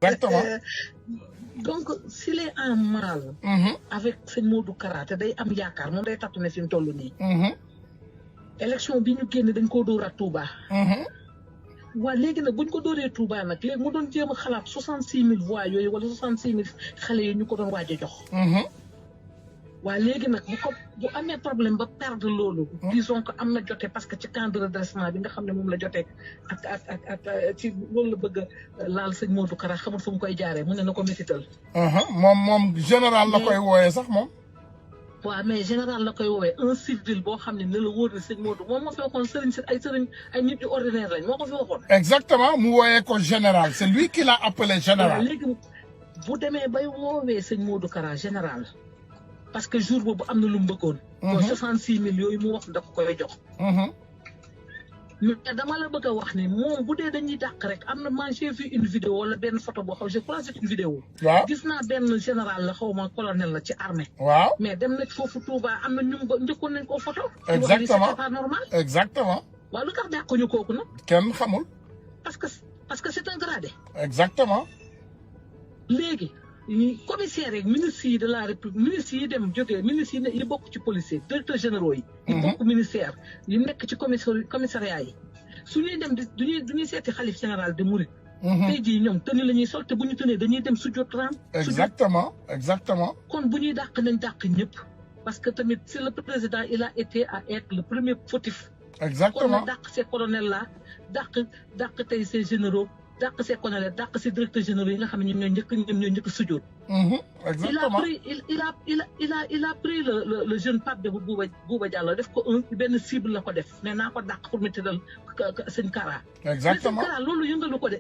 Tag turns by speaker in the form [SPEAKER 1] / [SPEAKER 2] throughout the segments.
[SPEAKER 1] exactement.
[SPEAKER 2] Donc s'il est en mal avec sëñ Modou Kara te day am yaakaar moom day tattu ne fi mu toll nii élection bi ñu génn dañ koo dóor a Touba waa léegi nag buñ ko dóoree Touba nag léegi mu doon jéem a xalaat 66 000 voix yooyu wala 66 000 xale yi ñu ko doon waaj a jox waa léegi nag bu amee problème ba perdre loolu disons que am na jote parce que ci camp de redressement bi nga xam ne moom la jotee ak ci loolu la bëgg a laal sëñ Modou Kara xamul fu mu koy jaaree mu ne na ko métital
[SPEAKER 1] moom général la koy wooyee sax moom
[SPEAKER 2] waaw mais général la koy woowee un civil boo xam ne la wóor ne sëñ Modou moom moo fi waxoon sëriñ ay nit yu ordinaire lañ moo ko fi waxoon
[SPEAKER 1] exactement mu wooyee ko général c'est lui qui l'a appelé général
[SPEAKER 2] léegi bu demee bay woowee sëñ Modou Kara général parce que jour boobu am na lu mu bëggoon. mooy 66 000 yooyu mu wax da ko koy jox. mais dama la bëgg a wax ni moom bu dee dañuy dàq rek am na man j'ai vu une vidéo wala benn photo boo xam je crois c'est une vidéo.
[SPEAKER 1] waaw
[SPEAKER 2] gis naa benn général la xaw ma colonel la ci armée.
[SPEAKER 1] waaw
[SPEAKER 2] mais dem na foofu Touba am na ñu njëkkoon nañ koo photo.
[SPEAKER 1] exactement
[SPEAKER 2] c'est pas normal.
[SPEAKER 1] exactement.
[SPEAKER 2] waaw lu tax dàquñu kooku nag.
[SPEAKER 1] kenn xamul.
[SPEAKER 2] parce que c'est un gradé.
[SPEAKER 1] exactement.
[SPEAKER 2] léegi. commissaire yi ministres yi de la république ministres yi dem jógee ministres yi bokk ci policier directeurs généraux yi bokk ministère yi nekk ci commissariat yi su ñuy dem du ñuy seeti xalif général de Mouride tey jii ñoom tëni la ñuy sol te bu ñu tënee dañuy dem sujjóot ram
[SPEAKER 1] exactement
[SPEAKER 2] kon bu ñuy dàq nañ dàq ñëpp parce que tamit c'est le président il a été à être le premier fautif
[SPEAKER 1] exactement
[SPEAKER 2] kon na dàq ces colonels là dàq tey ces généraux dàq see colonel dàq si directeur général yi nga xam ne ñoom ñoo njëkk sujjóot.
[SPEAKER 1] exactement
[SPEAKER 2] il a pris le jeune Pape Bouba Diallo def ko benn cible la ko def mais naa ko dàq pour métti dal sëñ Kara.
[SPEAKER 1] exactement
[SPEAKER 2] mais sëñ Kara loolu yëngalu ko de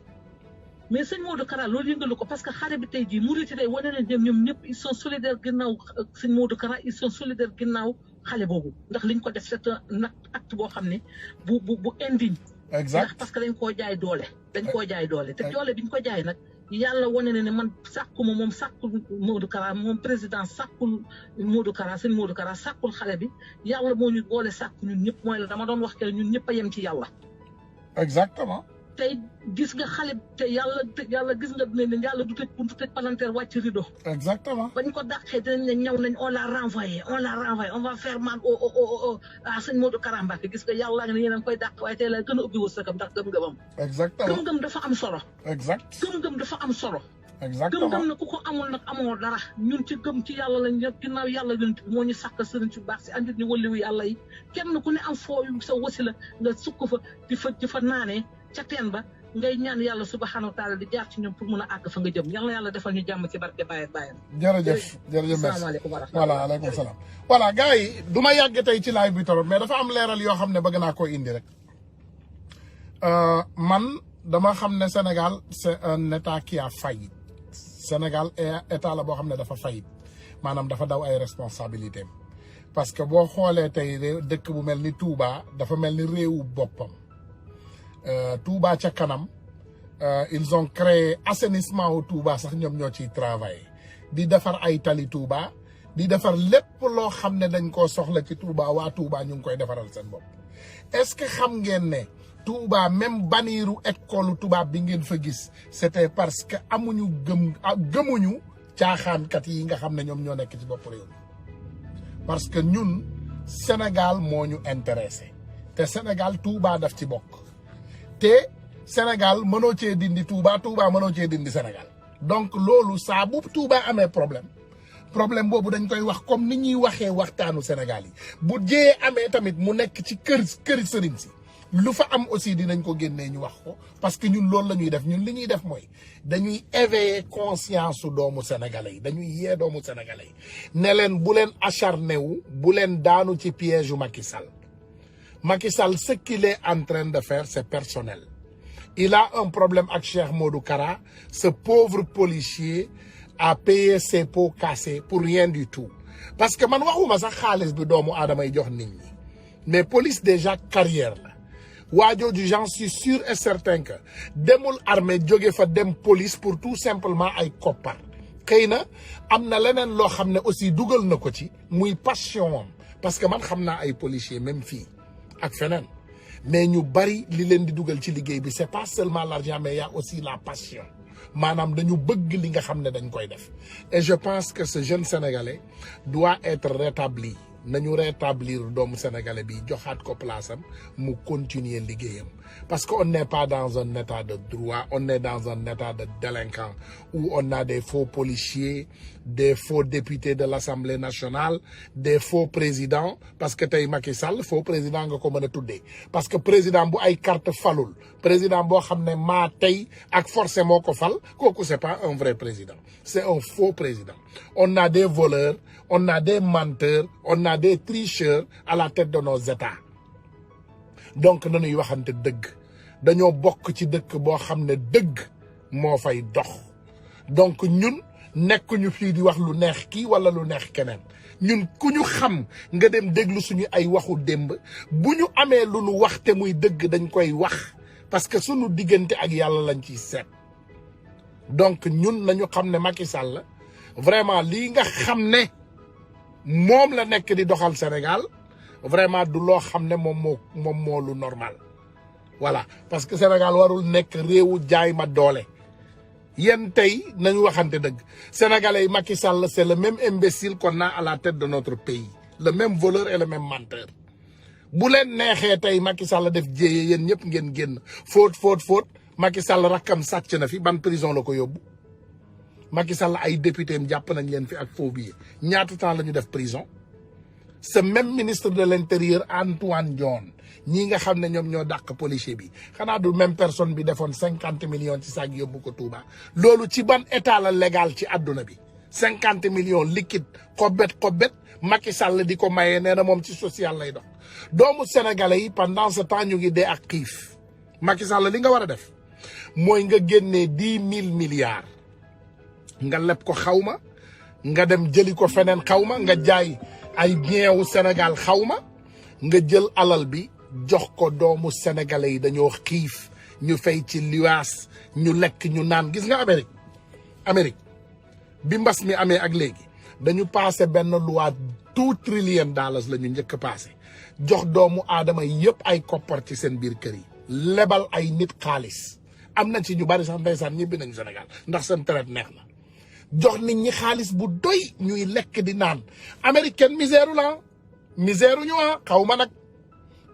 [SPEAKER 2] mais sëñ Modou Kara loolu yëngalu ko parce que xare bi tey jii Mouride day wane ne ñoom ñëpp ils sont solidaires ginnaaw sëñ Modou Kara ils sont solidaires ginnaaw xale boobu ndax liñ ko def c'est un acte boo xam ne bu indigne.
[SPEAKER 1] exact
[SPEAKER 2] ndax parce que dañ koo jaay doole te doole biñ ko jaay nag yàlla wane na ne man sàkkuma moom sàkkul Modou Kara moom président sàkkul Modou Kara sëñ Modou Kara sàkkul xale bi yàlla moo ñu boole sàkk ñun ñëpp mooy la dama doon wax ke ñun ñëpp a yem ci yàlla
[SPEAKER 1] exactement
[SPEAKER 2] tey gis nga xale te yàlla gis nga ne yàlla du tëj buntu tëj palanteer wàcc rideau
[SPEAKER 1] exactement
[SPEAKER 2] bañ ko dàqee dinañ ne ñëw nañ on l'a renvoyé on va faire mal au sëñ Modou Kara Mbacké gis nga yàlla nga ne yéen a ngi koy dàq waaye tey la gën a ubbi wërsëgam ndax gëm-gëmam
[SPEAKER 1] exactement
[SPEAKER 2] gëm-gëm dafa am solo gëm-gëm dafa am solo gëm-gëm na ku ko amul nag amoo dara ñun ci gëm ci yàlla lañ ginnaaw yàlla yonent bi moo ñu sàkk sëriñ ci baax si andit ñu wëliwu yàlla yi kenn ku ne am foo sa wasila nga sukk fa di fa naanee ca teen ba ngay ñaan yàlla subhanahu wa taala di jaar ci ñoom pour mun a àgg fa nga jëm yal na yàlla defal ñu jàmm ci barke Baye Baye.
[SPEAKER 1] jërëjëf merci
[SPEAKER 2] asalaamaaleykum wa rahmatulah.
[SPEAKER 1] voilà aleykum salaam. voilà gars yi du ma yàgg tey ci live bi trop mais dafa am leeral yoo xam ne bëgg naa koo indi rek man dama xam ne Sénégal c'est un état qui a failli Sénégal état la boo xam ne dafa failli maanaam dafa daw ay responsabilités parce que boo xoolee tey dëkk bu mel ni Touba dafa mel ni réewu boppam. Touba ca kanam ils ont créé assainissement au Touba sax ñoom ñoo ciy travailler di defar ay tali Touba di defar lépp loo xam ne dañ koo soxla ci Touba waa Touba ñu ngi koy defaral seen bopp. est-ce que xam ngeen ne Touba même baniiru école tubaab bi ngeen fa gis c'était parce que amuñu gëmuñu caaxaankat yi nga xam ne ñoom ñoo nekk ci bopp réew mi parce que ñun Sénégal moo ñu intéressé te Sénégal Touba daf ci bokk. te Sénégal mënoo cee dindi Touba mënoo cee dindi Sénégal donc loolu saa bu Touba amee problème boobu dañ koy wax comme ni ñuy waxee waxtaanu Sénégal yi bu jee amee tamit mu nekk ci këri sëriñ si lu fa am aussi dinañ ko génnee ñu wax ko parce que ñun loolu la ñuy def ñun li ñuy def mooy dañuy éveiller conscience su doomu sénégalais yi dañuy yee doomu sénégalais yi ne leen bu leen acharné wu bu leen daanu ci piège u Macky Sall. Macky Sall, ce qu'il est en train de faire, c'est personnel. Il a un problème avec Cheikh Modou Kara. Ce pauvre policier a payé ses pots cassés pour rien du tout. Parce que man waxuma sax xaalis bi doomu aadama yi jox nit ñi mais police déjà carrière la waajooju j'en suis sûr et certain que demul armée jóge fa dem police pour tout simplement ay koppar xëy na am na leneen loo xam ne aussi dugal na ko ci muy passion am parce que man xam naa ay policiers même fii ak feneen mais ñu bari li leen di dugal ci liggéey bi c'est pas seulement l'argent mais il y a aussi la passion maanaam dañu bëgg li nga xam ne dañ koy def et je pense que ce jeune sénégalais doit être rétabli nañu rétablir doomu sénégalais bi joxaat ko place am mu continuer liggéeyam parce que on n'est pas dans un état de droit, on est dans un état de délinquant où on a des faux policiers, des faux députés de l'Assemblée nationale, des faux présidents parce que tey Macky Sall faux président nga ko mën a tuddee parce que président bu ay carte falul président boo xam ne maa tey ak forcé moo ko fal kooku c'est pas un vrai président, c'est un faux président. On a des voleurs, on a des menteurs, on a des tricheurs à la tête de nos États. Donc nañuy waxante dëgg dañoo bokk ci dëkk boo xam ne dëgg moo fay dox donc ñun nekkuñu fii di wax lu neex kii wala lu neex keneen ñun ku ñu xam nga dem déglu suñu ay waxu démb bu ñu amee lu nu wax te muy dëgg dañ koy wax parce que suñu diggante ak yàlla lañ ciy seet donc ñun nañu xam ne Macky Sall vraiment lii nga xam ne moom la nekk di doxal Sénégal vraiment du loo xam ne moom moo lu normal voilà parce que Sénégal warul nekk réewu jaay ma doole yéen tey nañu waxante dëgg sénégalais yi Macky Sall c'est le même imbécile qu'on a à la tête de notre pays le même voleur et le même menteur bu leen neexee tey Macky Sall def jéeye yéen ñëpp ngeen génn fóot Macky Sall rakkam sàcc na fi ban prison la ko yóbbu Macky Sall ay député am jàpp nañ leen fi ak faux billets ñaata temps la ñu def prison ce même ministre de l'intérieur Antoine Diome ñi nga xam ne ñoom ñoo dàq policier bi xanaa du même personne bi defoon 50 millions ci saag yóbbu ko Touba loolu ci ban état la légal ci àdduna bi 50 millions liquide xobet Macky Sall di ko mayee nee na moom ci social lay dox doomu sénégalais yi pendant ce temps ñu ngi dee ak xiif Macky Sall li nga war a def mooy nga génnee 10 000 milliards nga leb ko xawma nga dem jëli ko feneen xawma nga jaay ay bien wu Sénégal xawma nga jël alal bi jox ko doomu sénégalais yi dañoo xiif ñu fay ci luwaas ñu lekk ñu naan gis nga Amérique bi mbas mi amee ak léegi dañu passé benn loi $2 trillion la ñu njëkk passé jox doomu aadama yëpp ay koppar ci seen biir kër yi lebal ay nit xaalis am na ci ñu bari sax ndeysaan ñibbi nañu Sénégal ndax seen traite neex na jox nit ñi xaalis bu doy ñuy lekk di naan Amérique kenn misère ñu xaw ma nag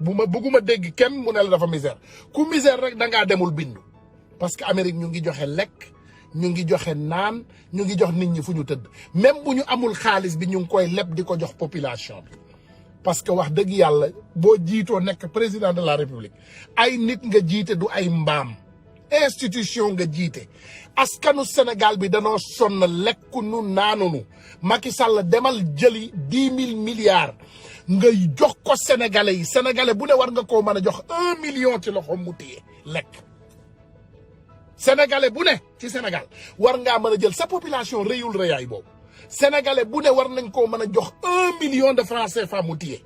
[SPEAKER 1] bëgguma dégg kenn mu ne la dafa misère ku misère rek da ngaa demul bindu parce que Amérique ñu ngi joxe lekk ñu ngi joxe naan ñu ngi jox nit ñi fu ñu tëdd même bu ñu amul xaalis bi ñu ngi koy leb di ko jox population bi parce que wax dëgg yàlla boo jiitoo nekk président de la république ay nit nga jiite du ay mbaam institution nga jiite askanu Sénégal bi danoo sonn lekkunu naanunu Macky Sall demal jëli 10 000 milliards nga jox ko sénégalais yi sénégalais bu ne war nga koo mën a jox 1 million ci loxo mu téye lekk sénégalais bu ne ci Sénégal war ngaa mën a jël sa population réyul réyaay boobu sénégalais bu ne war nañ koo mën a jox 1 million de francs CFA mu téye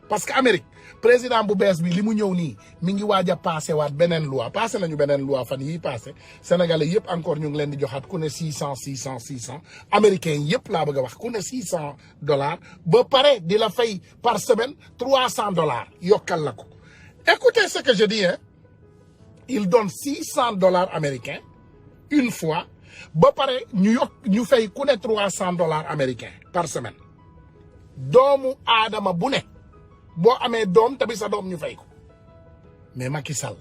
[SPEAKER 1] parce que Amérique président bu bees bi li mu ñëw nii mi ngi waaj a passé waat beneen loi passé nañu beneen loi fan yii passé sénégalais yëpp encore ñu ngi leen di joxaat ku ne 600 américains yëpp laa bëgg a wax ku ne $600 ba pare di la fay par semaine $300 yokkal la ko. Écoutez ce que je dis hein, il donne $600 américains une fois ba pare ñu fay ku ne $300 américains par semaine doomu aadama bu ne. boo amee doom tamit sa doom ñu fay ko mais Macky Sall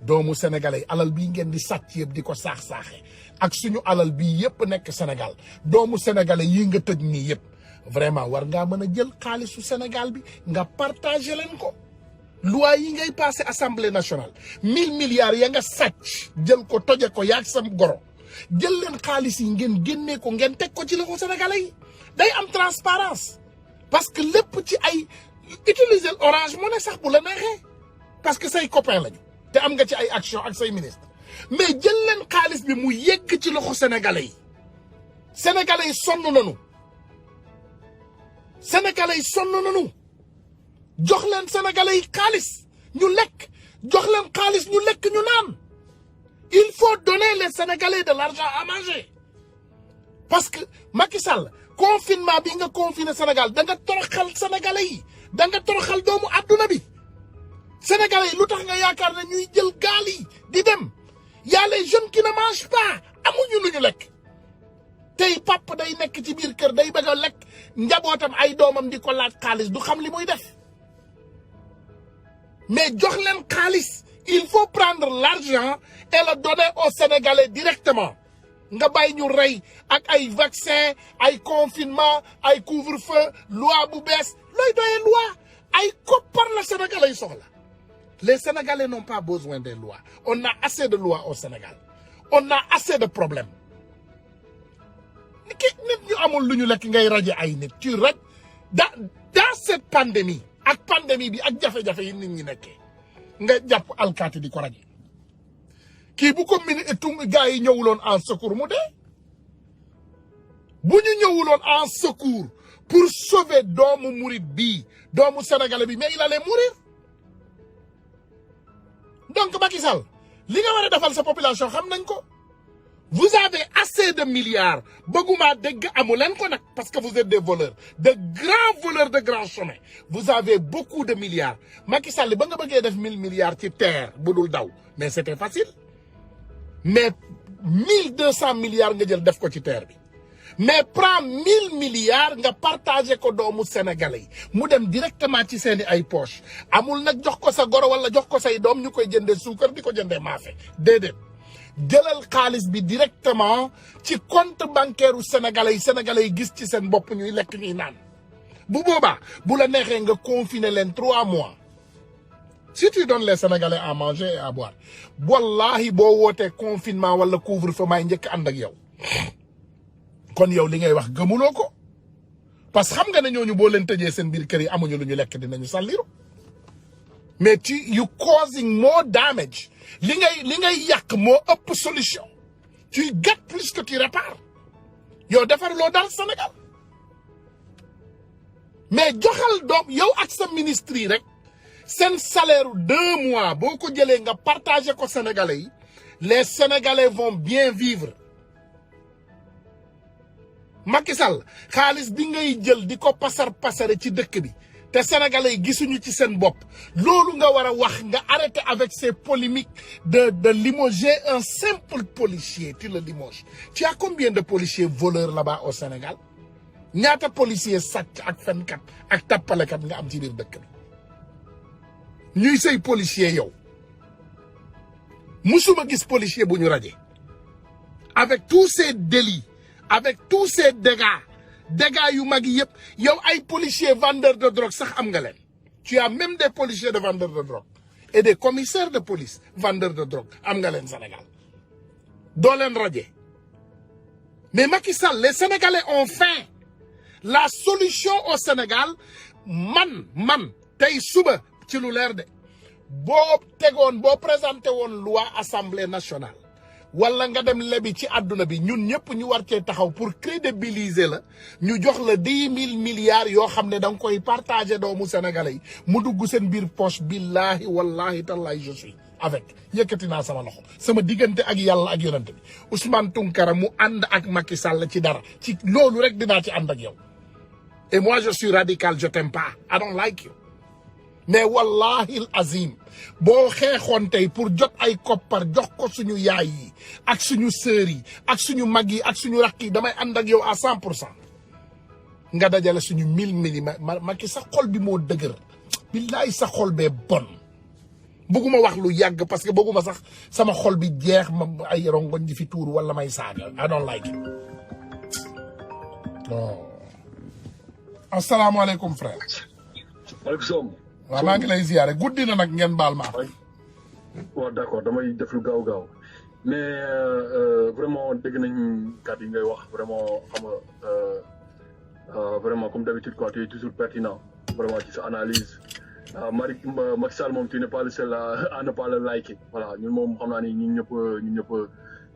[SPEAKER 1] doomu sénégalais alal bii ngeen di sàcc yëpp di ko saax-saaxe ak suñu alal bii yëpp nekk Sénégal doomu sénégalais yi nga tëj nii yëpp vraiment war ngaa mën a jël xaalisu Sénégal bi nga partagé leen ko loi yi ngay passé assemblée nationale 1000 milliards ya nga sàcc jël ko toje ko yaag sam goro jël leen xaalis yi ngeen génnee ko ngeen teg ko ci loxo sénégalais yi day am transparence parce que lépp ci ay utiliser Orange Money sax bu la neexee parce que say copain lañu te am nga ci ay action ak say ministre mais jël leen xaalis bi mu yegg ci loxo sénégalais yi sénégalais yi sonn nañu jox leen sénégalais yi xaalis ñu lekk jox leen xaalis ñu lekk ñu naan il faut donner les sénégalais de l'argent à manger parce que Macky Sall confinement bi nga confiné Sénégal da nga toroxal sénégalais yi da nga toroxal doomu adduna bi sénégalais yi lu tax nga yaakaar ne ñuy jël gaal yi di dem y a les jeunes qui ne mangent pas amuñu lu ñu lekk tey papa day nekk ci biir kër day bëgg a lekk njabootam ay doomam di ko laaj xaalis du xam li muy def mais jox leen xaalis il faut prendre l'argent et le donner aux Sénégalais directement nga bàyyi ñu rey ak ay vaccin ay confinement ay couvre-feu loi bu bees looy doyee loi ay koppar la Sénégalais yi soxla les Sénégalais n'ont pas besoin des lois on a assez de lois au Sénégal on a assez de problèmes nit ñu amul lu ñu lekk ngay raje ay nit tu raj dans cette pandémie ak pandémie bi ak jafe-jafe yi nit ñi nekkee nga jàpp alkaati di ko raje kii bu ko gars yi ñëwuloon en secours mu dee bu ñu ñëwuloon en secours pour sauver doomu murit bii doomu sénégalais bi mais il allait mourir donc Macky Sall li nga war a defal sa population xam nañ ko vous avez assez de milliards bëgguma dégg amu leen ko nag parce que vous êtes des voleurs de grands voleurs de grands chemins vous avez beaucoup de milliards Macky Sall ba nga bëggee def 1000 milliards ci terre bu dul daw mais c'était facile mais 1200 milliards nga jël def ko ci terre bi mais prends 1000 milliards nga partagé ko doomu sénégalais yi mu dem directement ci seeni ay poche amul nag jox ko sa goro wala jox ko say doom ñu koy jëndee suukar di ko jëndee maafe déedéet jëlal xaalis bi directement ci compte bancaire u sénégalais yi gis ci seen bopp ñuy lekk ñuy naan bu boobaa bu la neexee nga confiner leen 3 mois si tu donnes les Sénégalais à manger et à boire wallahi boo wootee confinement wala couvre-feu may njëkk ànd ak yow kon yow li ngay wax gëmuloo ko parce que xam nga ne ñooñu boo leen tëjee seen biir kër yi amuñu lu ñu lekk dinañu sàlliru mais you causing more damage li ngay yàq moo ëpp solution tu gâtes plus que tu répares yow defar loo daal Sénégal mais joxal doom yow ak sa ministre yi rek seen salaire 2 mois boo ko jëlee nga partagé ko Sénégalais yi les Sénégalais vont bien vivre Macky Sall xaalis bi ngay jël di ko pasare ci dëkk bi te Sénégalais yi gisuñu ci seen bopp loolu nga war a wax nga arrêter avec ces polémiques de limoger un simple policier tu le limoges tu as combien de policiers voleurs là-bas au Sénégal ñaata policier sàcc ak fenkat ak tappalekat nga am ci biir dëkk bi ñuy say policier yow musuma gis policier bu ñu raje avec tous ces délits avec tous ces dégâts yu mag yëpp yow ay policiers vendeurs de drogue sax am nga leen tu as même des policiers de vendeurs de drogue et des commissaires de police vendeurs de drogue am nga leen Sénégal doo leen raje mais Macky Sall les Sénégalais ont faim la solution au Sénégal man tey suba ci lu leer de boo présenté woon loi assemblée nationale wala nga dem lebi ci àdduna bi ñun ñëpp ñu war cee taxaw pour crédibiliser la ñu jox la 10 000 milliards yoo xam ne da nga koy partager doomu sénégalais yi mu dugg seen biir poche billahi wallahi tallahi je suis avec yëkkati naa sama loxo sama diggante ak yàlla ak yonent bi Ousmane Tounkara mu ànd ak Macky Sall ci dara ci loolu rek dinaa ci ànd ak yow et moi je suis radical je t'aime pas I don't like you mais wallahi al azim boo xeexoon tey pour jot ay koppar jox ko suñu yaay yi ak suñu sœur yi ak suñu mag yi ak suñu rakk yi damay ànd ak yow à 100% nga dajale suñu 1000 mili Macky sa xol bi moo dëgër billaay sa xol bee bon bëgguma wax lu yàgg parce que bëgguma sax sama xol bi jeex ma ay rongoñ di fi tuur wala may saaga I don't like it non asalaamaaleykum frère
[SPEAKER 3] maaleykum
[SPEAKER 1] waaw maa ngi lay ziare guddi na nag ngeen baal ma.
[SPEAKER 3] waaw d'accord damay def lu gaaw mais vraiment dégg nañ kàddu yi ngay wax vraiment xam nga vraiment comme d'habitude quoi tu es toujours pertinent vraiment ci sa analyse Macky Sall moom tu n'es pas le seul à ne pas le liker voilà ñun moom xam naa ni ñun ñëpp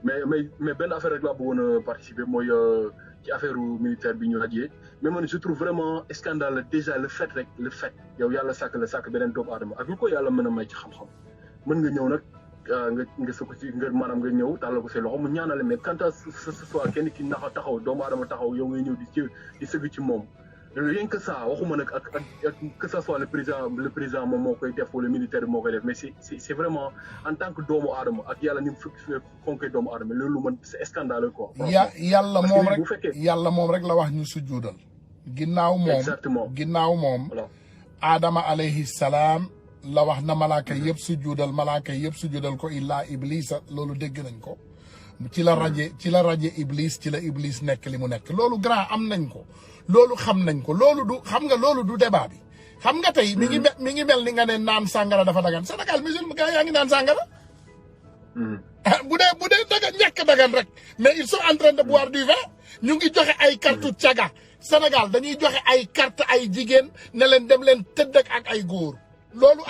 [SPEAKER 3] mais benn affaire rek laa bëggoon a participer mooy ci affaire militaire bi ñu rajee mais man je trouve vraiment scandale déjà le fait yow yàlla sàkk beneen doomu aadama ak lu ko yàlla mën a may ci xam-xam mën nga ñëw nag nga sëkk ci nga maanaam nga ñëw tàllal ko say loxo mu ñaanale mais quant à ce soit kenn ki taxaw doomu aadama taxaw yow ngay ñëw di sëgg ci moom rien que ça waxuma nag ak que ça soit le président moom moo koy def wala le militaire moo koy def mais c'est vraiment en tant que doomu aadama ak yàlla ni mu fonkee doomu aadama loolu man c'est scandaleux quoi.
[SPEAKER 1] yàlla moom rek la wax ñu sujjuudal. ginnaaw moom Adama alayhi salaam la wax na malaaka yëpp sujjuudal ko illaa Iblisa loolu dégg nañ ko. ci la raje Iblis ci la Iblis nekk li mu nekk loolu grand am nañ ko loolu xam nañ ko loolu du xam nga loolu du débat bi xam nga tey mi ngi mel ni nga ne naan sàngara dafa dagan Sénégal musulman gaa yaa ngi naan sàngara bu dee dagan ñàkk dagan rek mais ils sont en train de boire du vin ñu ngi joxe ay carte caga Sénégal dañuy joxe ay carte ay jigéen ne leen dem leen tëdd ak ay góor loolu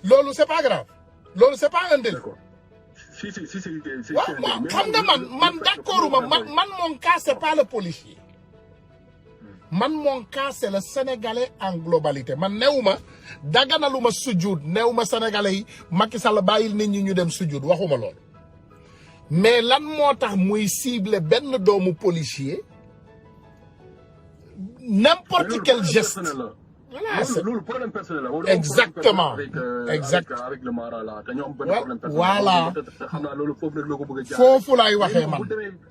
[SPEAKER 1] loolu c'est pas grave loolu c'est pas un délit.
[SPEAKER 3] Si.
[SPEAKER 1] waaw xam nga man d'accord man mon cas c'est pas le policier man mon cas c'est le sénégalais en globalité man néew ma daganaluma sujjuud néew ma sénégalais yi Macky Sall bàyyil nit ñi ñu dem sujjuud waxuma loolu mais lan moo tax muy cibler benn doomu policier n'importe quel geste.
[SPEAKER 3] Voilà, le problème personnel.
[SPEAKER 1] Exactement.
[SPEAKER 3] Avec le Mara là.
[SPEAKER 1] Voilà. Fofu lay waxé man.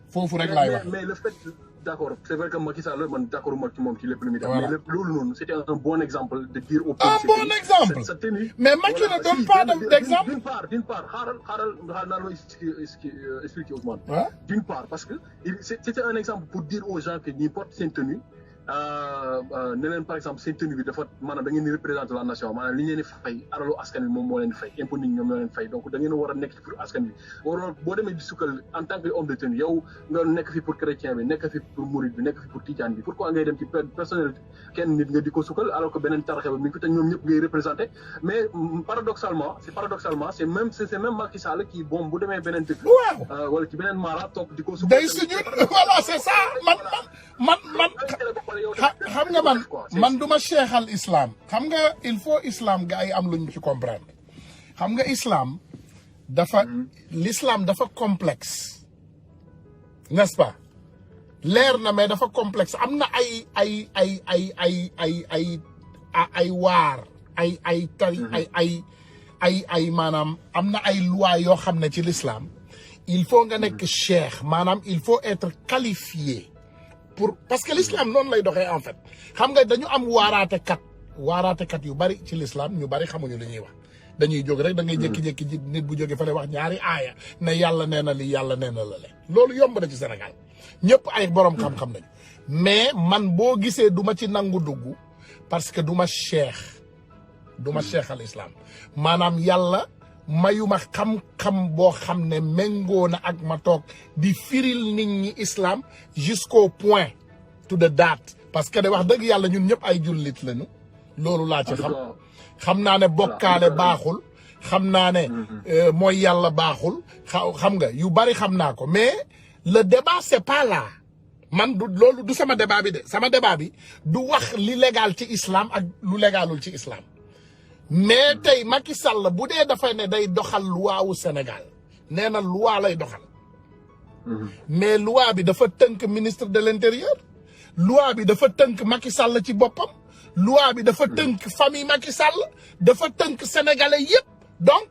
[SPEAKER 1] Fofu rek lay wax.
[SPEAKER 3] Mais le fait d'accord, c'est vrai que Macky Sall man d'accord ak mom ci lepp lu mi def. Mais lolu non, c'était un bon exemple de dire au policiers.
[SPEAKER 1] Un bon exemple. Mais Macky ne donne pas d'exemple.
[SPEAKER 3] D'une part, xaaral expliquer Ousmane. D'une part parce que c'était un exemple pour dire aux gens que ñi portent seen tenue ne leen par exemple seen tenue bi dafa maanaam da ngeen di représenter la nation maanaam li ngeen di fay alalu askan bi moom moo leen di fay impôt nit ñoom ñoo leen fay donc da ngeen war a nekk pour askan bi waroo boo demee di sukkal en tant que homme de tenue yow nga nekk fi pour chrétien bi nekk fi pour mouride bi nekk fi pour tidiane bi pourquoi ngay dem ci personnel kenn nit nga di ko sukkal alors que beneen taraxe ba mi ngi fi te ñoom ñëpp ngay représenter mais paradoxalement c'est même Macky Sall qui bon bu demee beneen dëkk wala ci beneen mara toog di ko sukkal
[SPEAKER 1] day suñu voilà c'est ça man xam nga man duma cheikh islam xam nga il faut islam gars yi am luñ ci comprendre xam nga islam l'islam dafa complexe n'est-ce pas leer na mais dafa complexe am na ay waar ay tari ay maanaam am na ay loi yoo xam ne ci l'islam il faut nga nekk cheikh maanaam il faut être qualifié parce que l'islam noonu lay doxee en fait xam nga dañu am waaraatekat yu bari ci l'islam ñu bari xamuñu li ñuy wax dañuy jóg rek da ngay jékki-jékki ji nit bu jógee fa lay wax ñaari aaya ne yàlla nee na li yàlla nee na la le loolu yomb na ci Sénégal ñëpp ay borom xam-xam nañu mais man boo gisee du ma ci nangu dugg parce que du ma cheikh al islam maanaam yàlla mayuma xam-xam boo xam ne méngoo na ak ma toog di firil nit ñi islam jusqu'au point to the date parce que de wax dëgg yàlla ñun ñëpp ay jullit lañu loolu laa ci xam naa ne bokkaale baaxul xam naa ne mooy yàlla baaxul xam nga yu bari xam naa ko mais le débat c'est pas là man du loolu du sama débat bi de sama débat bi du wax li légal ci islam ak lu légalul ci islam mais tey Macky Sall bu dee dafay ne day doxal loi wu Sénégal nee na loi lay doxal mais loi bi dafa tënk ministre de l'intérieur loi bi dafa tënk Macky Sall ci boppam loi bi dafa tënk famille Macky Sall dafa tënk sénégalais yépp donc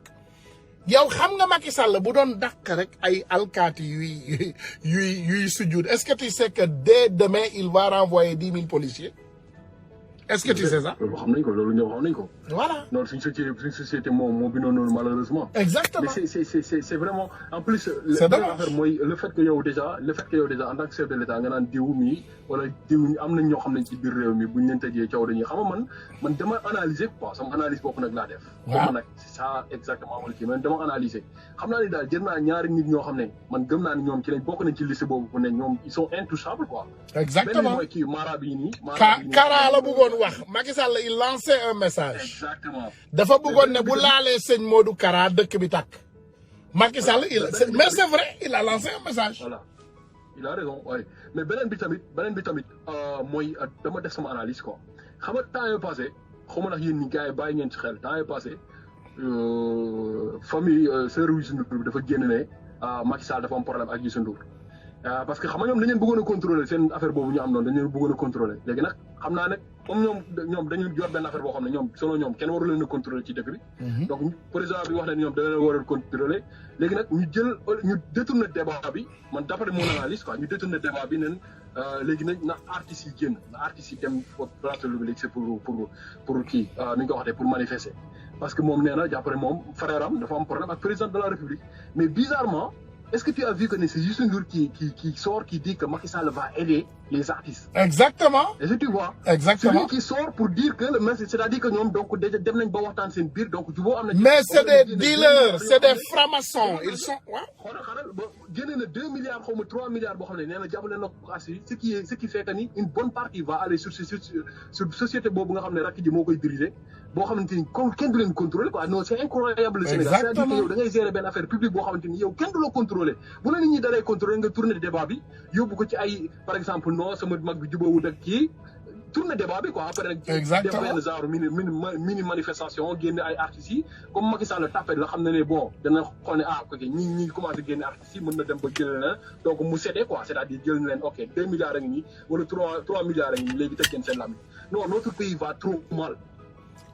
[SPEAKER 1] yow xam nga Macky Sall bu doon dàq rek ay alkaati yuy sujud est-ce que tu sais que dès demain il va renvoyer 10 000 policiers est-ce que tu sais ça.
[SPEAKER 3] loolu xam nañ ko loolu ñëw xam nañ ko.
[SPEAKER 1] voilà
[SPEAKER 3] non suñ société moo bindoo noonu malheureusement.
[SPEAKER 1] exactement
[SPEAKER 3] mais c'est vraiment en plus.
[SPEAKER 1] c'est dommage
[SPEAKER 3] affaire mooy le fait que yow déjà en tant que chef de l'État nga naan diw mi wala diw am nañ ñoo xam ne ci biir réew mi buñ leen tëjee coow dañuy xam nga man dama analyser quoi sama analyse bopp nag laa def.
[SPEAKER 1] waaw
[SPEAKER 3] nag c'est ça exactement wala kii man dama analyser xam naa ni daal jël naa ñaari nit ñoo xam ne man gëm naa ni ñoom ci lañ bokk nañ ci liste boobu bu ne ñoom ils sont intouchables quoi.
[SPEAKER 1] exactement
[SPEAKER 3] benn mooy kii Mara bii nii.
[SPEAKER 1] Kara la bëggoon wax Macky Sall il lançait un message.
[SPEAKER 3] exactement
[SPEAKER 1] dafa bëggoon ne bu laalee sëñ Modou Kara dëkk bi tàkk. Macky Sall mais c'est vrai il a lancé un message.
[SPEAKER 3] voilà il a raison waaye mais beneen bi tamit mooy dama def sama analyse quoi xam nga temps yii passé xaw ma ndax yéen ñi gars yi bàyyi ngeen ci xel temps yii passé famille sœur Youssou Ndour bi dafa génn ne Macky Sall dafa am problème ak Youssou Ndour parce que xam nga ñoom dañu leen bëggoon a contrôler seen affaire boobu ñu am noonu dañu leen bëggoon a contrôler léegi nag xam naa ne comme ñoom dañu yor benn affaire boo xam ne ñoom selon ñoom kenn waru leen a contrôler ci dëkk bi. donc président bi wax ne ñoom da leen war a contrôler léegi nag ñu détourner débat bi man d'après mon analyse quoi ñu détourner débat bi nen léegi nag na artistes yi génn na artistes yi dem place de l'Obélisque pour kii ni ñu ko waxee pour manifester. parce que moom nee na jàppale moom frère am dafa am problème ak président de la République mais bizarrement. Est-ce que tu as vu que c'est juste un jour qui sort, qui dit que Macky Sall va aider les artistes?
[SPEAKER 1] Exactement.
[SPEAKER 3] Est-ce que tu vois?
[SPEAKER 1] Exactement.
[SPEAKER 3] Celui qui sort pour dire que le message, c'est-à-dire que nous, donc, déjà, dem nañ ba waxtaan seen biir, donc,
[SPEAKER 1] mais c'est des dealers, c'est des francs-maçons. Ils sont,
[SPEAKER 3] génne na 2 milliards, 3 milliards, ce qui fait que une bonne partie va aller sur société bobu nga xamné rakki ji mo koy diriger bo xamanteni kenn du leen contrôler quoi non c'est incroyable le Sénégal c'est-à-dire que yow da ngay gérer ben affaire publique bo xamanteni yow kenn du la contrôler bu la nit ñi dalay contrôler nga tourner débat bi yóbbu ko ci ay par exemple non sama mag bi jubawul ak kii tourner débat bi quoi après def benn genre mini manifestation génne ay artistes yi comme Macky Sall tapé la xam ne bon dana xool ne ok ñi commencé génne artistes yi mën na dem ba jël na donc mu cédé quoi c'est-à-dire jël na leen ok 2 milliards a ngi nii wala 3 milliards a ngi nii léegi tëj ngeen seen lami non notre pays va trop mal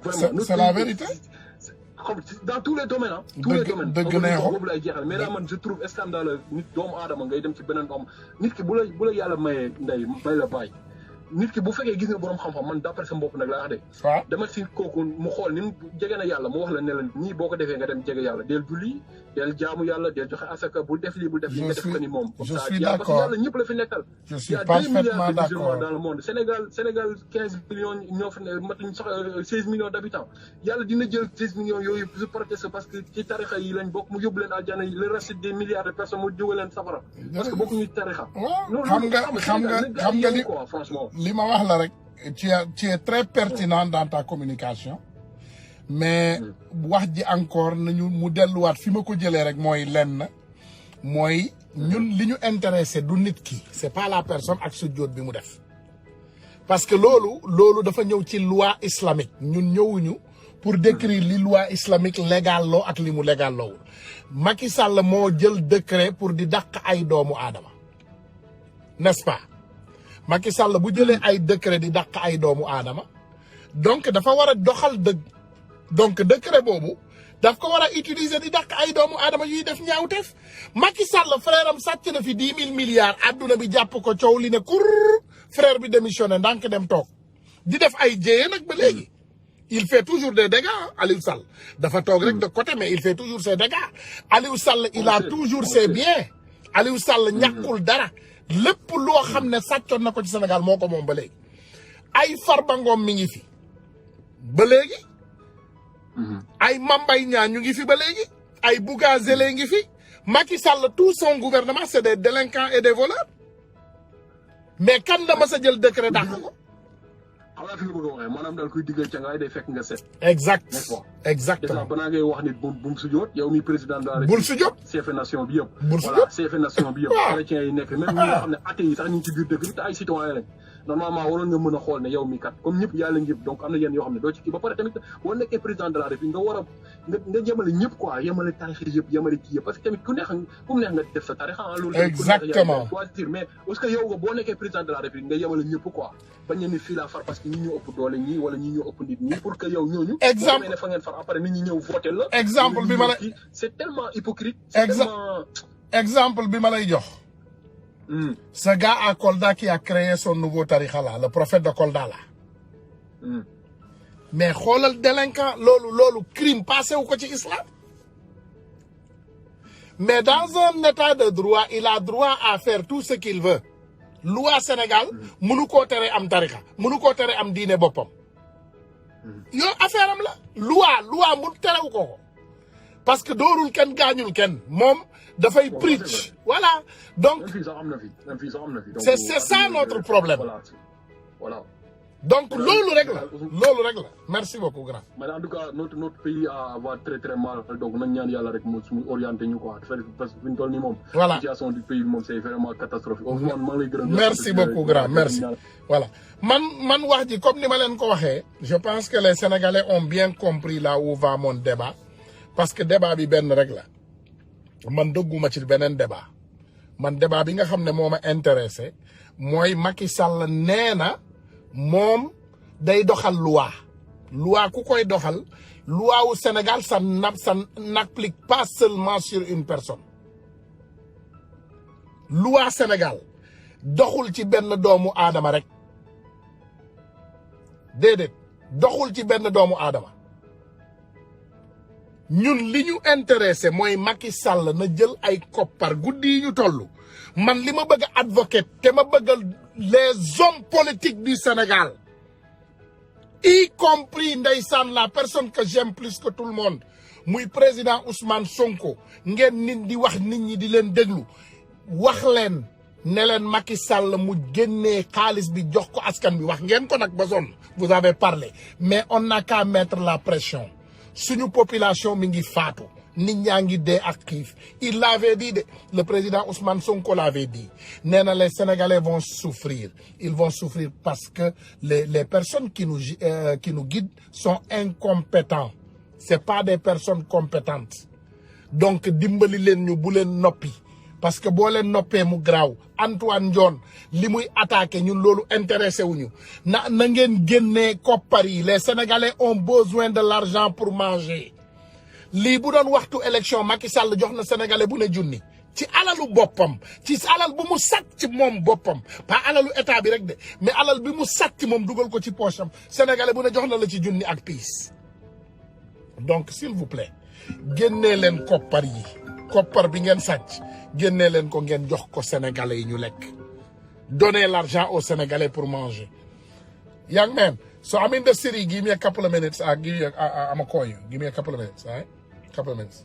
[SPEAKER 1] vraiment c'est la vérité
[SPEAKER 3] dans tous les domaines tous les domaines boobu lay jeexal mais là man je trouve scandaleux nit doomu aadama ngay dem ci beneen doom nit ki bu la yàlla mayee ndey may la bàyyi nit ki bu fekkee gis nga borom xam-xam man d'après sa bopp nag laa wax de dama si kooku mu xool ni mu jege na yàlla mu wax la ne la nii boo ko defee nga dem jege yàlla del julli del jaamu yàlla del joxe asaka bul def lii bul def lii nga def ko ni moom
[SPEAKER 1] je suis d'accord
[SPEAKER 3] parce que yàlla ñëpp la fi nekkal
[SPEAKER 1] je suis parfaitement d'accord
[SPEAKER 3] musulmans dans le monde Sénégal 15 millions ñoo fi ne matuñ sax 16 millions d'habitants yàlla dina jël 16 millions yooyu pour protester parce que ci tarixa yi lañ bokk mu yóbbu leen aljana le reste des milliards de personnes mu jóge leen safara parce que bokkuñu tarixa
[SPEAKER 1] xam nga li
[SPEAKER 3] franchement
[SPEAKER 1] li ma wax la rek tu es très pertinent dans ta communication mais wax ji encore nañu mu delluwaat fi ma ko jëlee rek mooy lenn mooy ñun li ñu intéressé du nit ki c'est pas la personne ak sujjóot bi mu def parce que loolu dafa ñëw ci loi islamique ñun ñëwuñu pour décrire li loi islamique légal loo ak li mu légal loowul Macky Sall moo jël décret pour di dàq ay doomu aadama n'est-ce pas Macky Sall bu jëlee ay décret di dàq ay doomu aadama donc dafa war a doxal dëgg donc décret boobu daf ko war a utiliser di dàq ay doomu aadama yuy def ñaawteef Macky Sall frère am sàcc na fi 10 000 milliards adduna bi jàpp ko coow li ne kur frère bi démissionné ndànk dem toog di def ay jéye nag ba léegi il fait toujours des dégâts Aliou Sall dafa toog rek de côté mais il fait toujours ses dégâts Aliou Sall il a toujours ses biens Aliou Sall ñàkkul dara lépp loo xam ne sàccoon na ko ci Sénégal moo ko moom ba léegi ay Farba Ngom mi ngi fi ba léegi ay Mambay Niang ñu ngi fi ba léegi ay Bougazélé ngi fi Macky Sall tout son gouvernement c'est des délinquants et des voleurs mais kan la mas a jël décret dàq ko
[SPEAKER 3] xam nga fi nga bëgg a waxee maanaam daal kuy diggal ca ngaay day fekk nga set
[SPEAKER 1] exactement
[SPEAKER 3] banaa ngay wax nit bu mu sujjoot yow mi président de la
[SPEAKER 1] bul sujjoot
[SPEAKER 3] chef nation bi yëpp
[SPEAKER 1] bul sujjoot
[SPEAKER 3] chef nation bi yëpp chrétiens yi nekk même ñi nga xam ne athées yi sax ñu ngi ci biir dëkk bi te ay citoyens lañ normalement waroon nga mën a xool ne yow mi kat comme ñëpp yàlla ñëpp donc am na yenn yoo xam ne doo ci kii ba pare tamit boo nekkee président de la République nga war a nga yemale ñëpp quoi yemale tarix yëpp yemale kii yëpp parce que tamit ku neex ku mu neex nga def sa tarix loolu
[SPEAKER 1] exactement
[SPEAKER 3] choisir mais parce que yow nga boo nekkee président de la République nga yemale ñëpp quoi bañ ni fii laa far parce que ñi ñoo ëpp doole ñii wala ñi ñoo ëpp nit ñi pour que yow ñooñu
[SPEAKER 1] exemple
[SPEAKER 3] ne fa ngeen far après nit ñi ñëw voter la
[SPEAKER 1] exemple bi ma la
[SPEAKER 3] c'est tellement hypocrite
[SPEAKER 1] exemple bi ma lay jox ce gars à Kolda qui a créé son nouveau tariqa là le prophète de Kolda là mais xoolal délinquant loolu crime passé wu ko ci islam mais dans un état de droit il a droit à faire tout ce qu'il veut loi Sénégal mënu koo tere am tariqa mënu koo tere am diine boppam yow affaire am la loi mu terew ko parce que doorul kenn gaañul kenn moom dafay preach voilà donc c'est ça notre problème
[SPEAKER 3] voilà
[SPEAKER 1] donc loolu rek la merci beaucoup grand
[SPEAKER 3] mais en tout cas notre pays va très très mal donc nañ ñaan yàlla rek mu orienté ñu quoi parce que fi ñu toll nii moom
[SPEAKER 1] voilà
[SPEAKER 3] situation du pays moom c'est vraiment catastrophique maa lay gërëm
[SPEAKER 1] merci beaucoup grand merci voilà man wax ji comme ni ma leen ko waxee je pense que les Sénégalais ont bien compris là où va mon débat parce que débat bi benn rek la man dëgguma ci beneen débat man débat bi nga xam ne moo ma intéressé mooy Macky Sall nee na moom day doxal loi ku koy doxal loi wu Sénégal ça n'applique pas seulement sur une personne. loi Sénégal doxul ci benn doomu aadama rek déedéet doxul ci benn doomu aadama ñun li ñu intéressé mooy Macky Sall na jël ay koppar guddi yi ñu toll man li ma bëgg a advoquer te ma bëgg les hommes politiques du Sénégal y compris ndeysaan la personne que j'aime plus que tout le monde muy président Ousmane Sonko ngeen nit di wax nit ñi di leen déglu wax leen ne leen Macky Sall mu génnee xaalis bi jox ko askan bi wax ngeen ko nag ba sonn vous avez parlé mais on n'a qu'à mettre la pression suñu population mi ngi faatu nit ñaa ngi dee ak xiif il l'avait dit de le président Ousmane Sonko l'avait dit nee na les Sénégalais vont souffrir ils vont souffrir parce que les personnes qui nous guident sont incompétents c'est pas des personnes compétentes donc dimbali leen ñu bu leen noppi parce que boo leen noppee mu graaw Antoine Diome li muy attaqué ñun loolu intéressé wuñu na ngeen génnee koppar yi les Sénégalais ont besoin de l'argent pour manger lii bu doon waxtu élection Macky Sall jox na Sénégalais bu ne junni ci alalu boppam ci alal bu mu sàcc moom boppam pas alalu état bi rek de mais alal bi mu sàcc moom dugal ko ci poche am Sénégalais bu ne jox na la ci junni ak piis donc s'il vous plaît génnee leen koppar yi koppar bi ngeen sàcc génnee leen ko ngeen jox ko Sénégalais yi ñu lekk donner l'argent aux Sénégalais pour manger. Young man, so I'm in the city. Give me a couple of minutes. I'm gonna call you. Give me a couple of minutes, all right? Couple of minutes.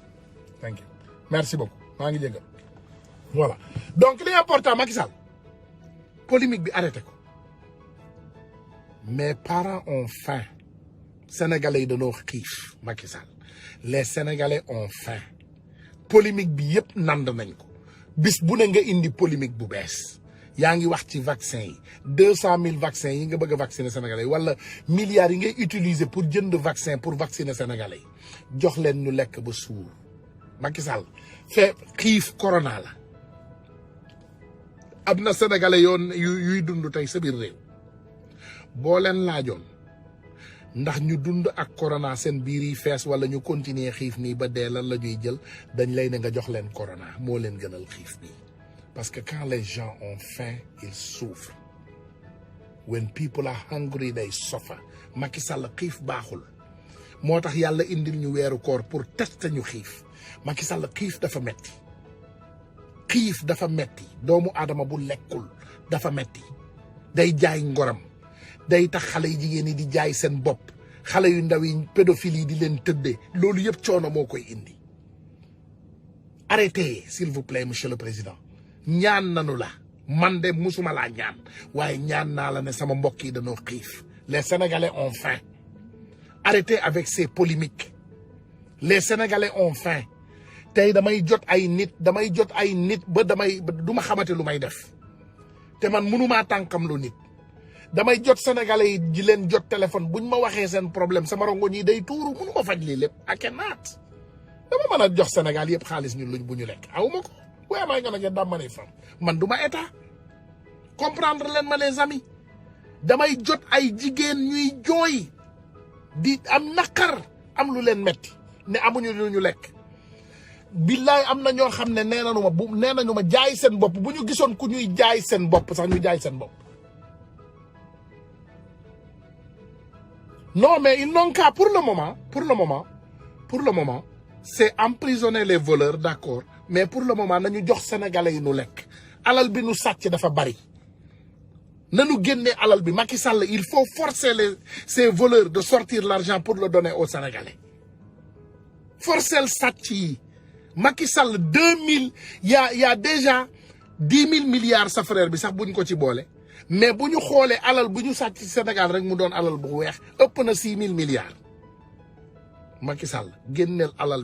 [SPEAKER 1] Thank you. Merci beaucoup. Voilà. Donc, li important, Macky Sall, polémique bi arrêté ko. Mes parents ont faim. Sénégalais yi dañoo xiif, Macky Sall. Les Sénégalais ont faim. Polémique bi yëpp nand nañ ko. Bis bu ne nga indi polémique bu bees. yaa ngi wax ci vaccin yi 200 000 vaccins yi nga bëgg a vacciner Sénégalais yi wala milliards yi ngay utiliser pour jënd vaccin pour vacciner Sénégalais yi jox leen ñu lekk ba suur Macky Sall fee xiif corona la am na Sénégalais yoon yuy dund tey sa biir réew boo leen laajoon ndax ñu dund ak corona seen biir yi fees wala ñu continuer xiif nii ba dee lan la ñuy jël dañ lay ne nga jox leen corona moo leen gënal xiif nii. Parce que quand les gens ont faim, ils souffrent. When people are hungry, they suffer. Macky Sall xiif baaxul moo tax yàlla indil ñu weeru koor pour tester ñu xiif Macky Sall xiif dafa metti xiif dafa metti doomu aadama bu lekkul dafa metti day jaay ngoram day tax xale yi jigéen yi di jaay seen bopp xale yu ndaw yi pédophile yi di leen tëddee loolu yëpp coono moo koy indi. Arrêtez s'il vous plaît monsieur le président. ñaan nanu la man de musuma laa ñaan waaye ñaan naa la ne sama mbokk yi dañoo xiif les Sénégalais ont faim arrêtez avec ces polémiques les Sénégalais ont faim tey damay jot ay nit ba du ma xamante lu may def te man mënumaa tànkam lu nit damay jot Sénégalais yi di leen jot téléphone buñ ma waxee seen problème sama rongo ñi day tuuru mënuma faj lii lépp ak naat dama mën a jox Sénégal yëpp xaalis ñu luñ bu ñu lekk awuma ko. Where am I gonna get that money from? Man duma état comprendre leen ma les amis damay jot ay jigéen ñuy jooy di am naqar am lu leen metti ne amuñu lu ñu lekk billaay am na ñoo xam ne nee nañu ma jaay seen bopp bu ñu gisoon ku ñuy jaay seen bopp sax ñu jaay seen bopp. Non mais ils n'ont qu'à pour le moment c'est emprisonner les voleurs d'accord. Mais pour le moment nañu jox Sénégalais yi nu lekk alal bi nu sàcc dafa bari nañu génne alal bi Macky Sall il faut forcer ces voleurs de sortir l'argent pour le donner aux Sénégalais forcer le sàcc yi Macky Sall 2000 y a déjà 10 000 milliards sa frère bi sax buñ ko ci boole mais bu ñu xoolee alal bu ñu sàcc ci Sénégal rek mu doon alal bu weex ëpp na 6 000 milliards Macky Sall génneel alal bi